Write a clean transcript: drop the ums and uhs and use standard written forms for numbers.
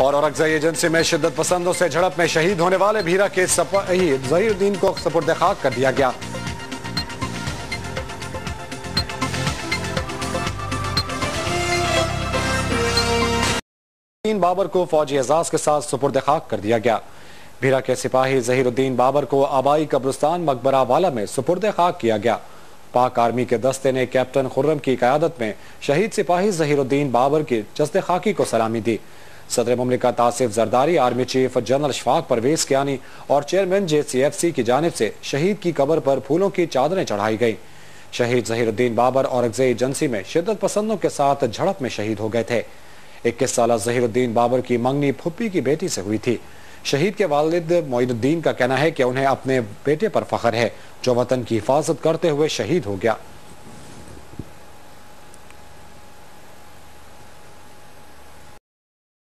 और औरंगजेब एजेंसी में शिद्दत पसंदों से झड़प में शहीद होने वाले भीरा के सिपाही जहीरुद्दीन को सुपुर्द खाक कर दिया गया। बाबर को फौजी एजाज के साथ सुपुर्द खाक कर दिया गया। भीरा के सिपाही जहीरुद्दीन बाबर को आबाई कब्रिस्तान मकबरा वाला में सुपुर्द खाक किया गया। पाक आर्मी के दस्ते ने कैप्टन खुर्रम की क़यादत में शहीद सिपाही जहीरुद्दीन बाबर की जस्ते खाकी को सलामी दी। सदर मुमलिकत Asif Zardari, army chief general Ashfaq Parvez Kayani और चेयरमैन JCFC की जानिब से शहीद की कब्र पर फूलों की चादरें चढ़ाई गई। शहीद जहीरुद्दीन बाबर औरंगजेब एजेंसी में शिद्दत पसंदों के साथ झड़प में शहीद हो गए थे। 21 साल जहीरुद्दीन बाबर की मंगनी फुप्पी की बेटी से हुई थी। शहीद के वालिद मोइनुद्दीन का कहना है कि उन्हें अपने बेटे पर फख्र है जो वतन की हिफाजत करते हुए शहीद हो गया।